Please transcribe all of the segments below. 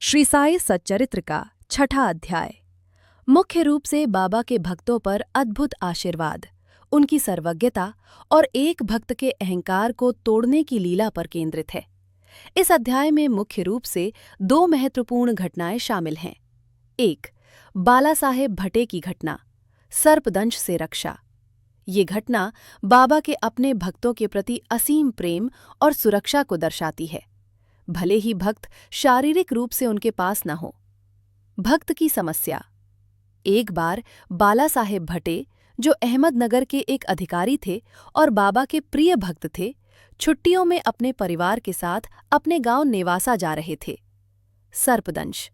श्री साई सच्चरित्र का छठा अध्याय। मुख्य रूप से बाबा के भक्तों पर अद्भुत आशीर्वाद, उनकी सर्वज्ञता और एक भक्त के अहंकार को तोड़ने की लीला पर केंद्रित है। इस अध्याय में मुख्य रूप से दो महत्वपूर्ण घटनाएं शामिल हैं। एक, बाला साहेब भटे की घटना, सर्पदंश से रक्षा। ये घटना बाबा के अपने भक्तों के प्रति असीम प्रेम और सुरक्षा को दर्शाती है, भले ही भक्त शारीरिक रूप से उनके पास न हो। भक्त की समस्या। एक बार बाला साहेब भटे, जो अहमदनगर के एक अधिकारी थे और बाबा के प्रिय भक्त थे, छुट्टियों में अपने परिवार के साथ अपने गांव नेवासा जा रहे थे। सर्पदंश।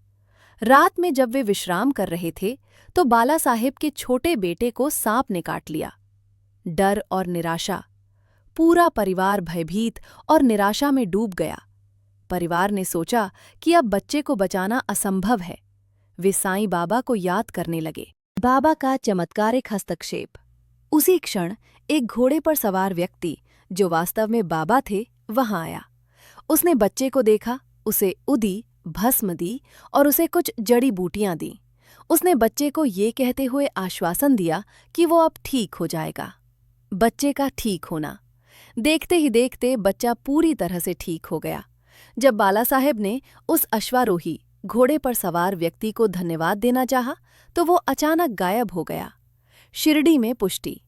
रात में जब वे विश्राम कर रहे थे तो बाला साहेब के छोटे बेटे को सांप ने काट लिया। डर और निराशा। पूरा परिवार भयभीत और निराशा में डूब गया। परिवार ने सोचा कि अब बच्चे को बचाना असंभव है। वे साईं बाबा को याद करने लगे। बाबा का चमत्कारिक हस्तक्षेप। उसी क्षण एक घोड़े पर सवार व्यक्ति, जो वास्तव में बाबा थे, वहां आया। उसने बच्चे को देखा, उसे उदी, भस्म दी और उसे कुछ जड़ी बूटियां दी। उसने बच्चे को ये कहते हुए आश्वासन दिया कि वो अब ठीक हो जाएगा। बच्चे का ठीक होना। देखते ही देखते बच्चा पूरी तरह से ठीक हो गया। जब बाला साहेब ने उस अश्वारोही, घोड़े पर सवार व्यक्ति को धन्यवाद देना चाहा तो वो अचानक गायब हो गया। शिरडी में पुष्टि।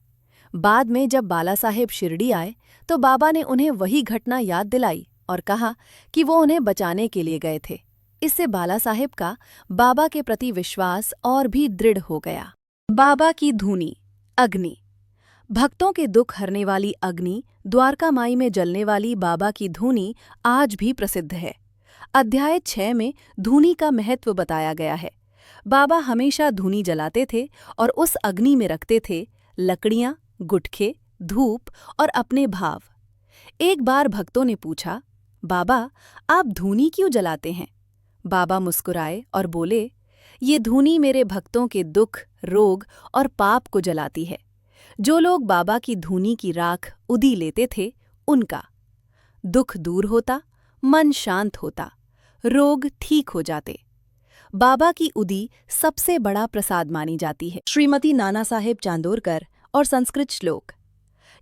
बाद में जब बाला साहेब शिरडी आए तो बाबा ने उन्हें वही घटना याद दिलाई और कहा कि वो उन्हें बचाने के लिए गए थे। इससे बाला साहेब का बाबा के प्रति विश्वास और भी दृढ़ हो गया। बाबा की धूनी, अग्नि। भक्तों के दुख हरने वाली अग्नि, द्वारका माई में जलने वाली बाबा की धूनी आज भी प्रसिद्ध है। अध्याय 6 में धूनी का महत्व बताया गया है। बाबा हमेशा धूनी जलाते थे और उस अग्नि में रखते थे लकड़ियां, गुटखे, धूप और अपने भाव। एक बार भक्तों ने पूछा, बाबा आप धूनी क्यों जलाते हैं? बाबा मुस्कुराए और बोले, ये धूनी मेरे भक्तों के दुख, रोग और पाप को जलाती है। जो लोग बाबा की धूनी की राख उदी लेते थे, उनका दुख दूर होता, मन शांत होता, रोग ठीक हो जाते। बाबा की उदी सबसे बड़ा प्रसाद मानी जाती है। श्रीमती नाना साहेब चांदोरकर और संस्कृत श्लोक।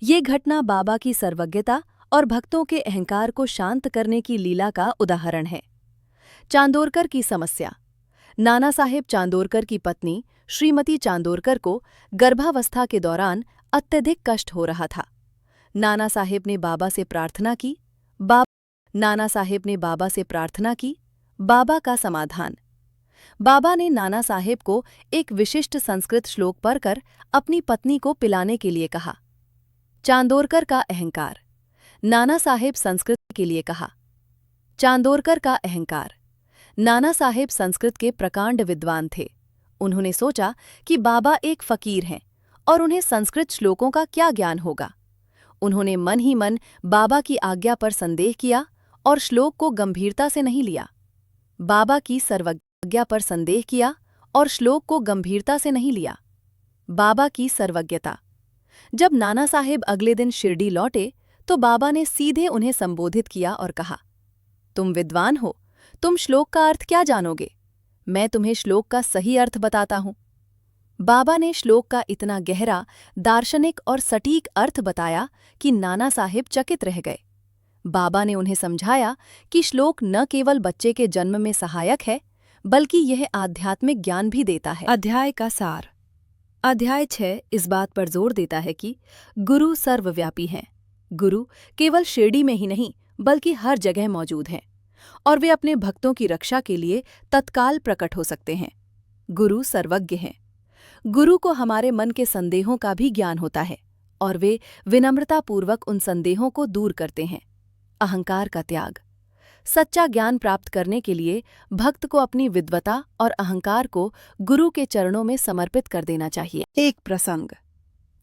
ये घटना बाबा की सर्वज्ञता और भक्तों के अहंकार को शांत करने की लीला का उदाहरण है। चांदोरकर की समस्या। नाना साहेब चांदोरकर की पत्नी श्रीमती चांदोरकर को गर्भावस्था के दौरान अत्यधिक कष्ट हो रहा था। नाना साहेब ने बाबा से प्रार्थना की। बाबा का समाधान। बाबा ने नाना साहेब को एक विशिष्ट संस्कृत श्लोक पढ़कर अपनी पत्नी को पिलाने के लिए कहा। चांदोरकर का अहंकार। नाना साहेब संस्कृत के लिए कहा। चांदोरकर का अहंकार। नाना साहेब संस्कृत के प्रकांड विद्वान थे। उन्होंने सोचा कि बाबा एक फकीर हैं और उन्हें संस्कृत श्लोकों का क्या ज्ञान होगा। उन्होंने मन ही मन बाबा की आज्ञा पर संदेह किया और श्लोक को गंभीरता से नहीं लिया। बाबा की सर्वज्ञता पर संदेह किया और श्लोक को गंभीरता से नहीं लिया। बाबा की सर्वज्ञता। जब नाना साहेब अगले दिन शिरडी लौटे तो बाबा ने सीधे उन्हें संबोधित किया और कहा, तुम विद्वान हो, तुम श्लोक का अर्थ क्या जानोगे? मैं तुम्हें श्लोक का सही अर्थ बताता हूं। बाबा ने श्लोक का इतना गहरा, दार्शनिक और सटीक अर्थ बताया कि नाना साहेब चकित रह गए। बाबा ने उन्हें समझाया कि श्लोक न केवल बच्चे के जन्म में सहायक है, बल्कि यह आध्यात्मिक ज्ञान भी देता है। अध्याय का सार। अध्याय 6 इस बात पर जोर देता है कि गुरु सर्वव्यापी हैं। गुरु केवल शिरडी में ही नहीं, बल्कि हर जगह मौजूद हैं और वे अपने भक्तों की रक्षा के लिए तत्काल प्रकट हो सकते हैं। गुरु सर्वज्ञ हैं। गुरु को हमारे मन के संदेहों का भी ज्ञान होता है और वे विनम्रतापूर्वक उन संदेहों को दूर करते हैं। अहंकार का त्याग। सच्चा ज्ञान प्राप्त करने के लिए भक्त को अपनी विद्वता और अहंकार को गुरु के चरणों में समर्पित कर देना चाहिए। एक प्रसंग।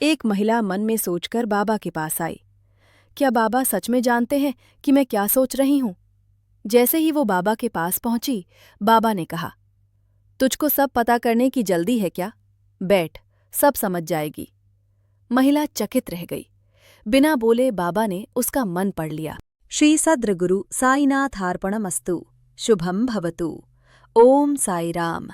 एक महिला मन में सोचकर बाबा के पास आई। क्या बाबा सच में जानते हैं कि मैं क्या सोच रही हूं? जैसे ही वो बाबा के पास पहुंची, बाबा ने कहा, तुझको सब पता करने की जल्दी है क्या? बैठ, सब समझ जाएगी। महिला चकित रह गई। बिना बोले बाबा ने उसका मन पढ़ लिया। श्री सद्गुरु साईनाथार्पणमस्तु। शुभम भवतु। ओम साई राम।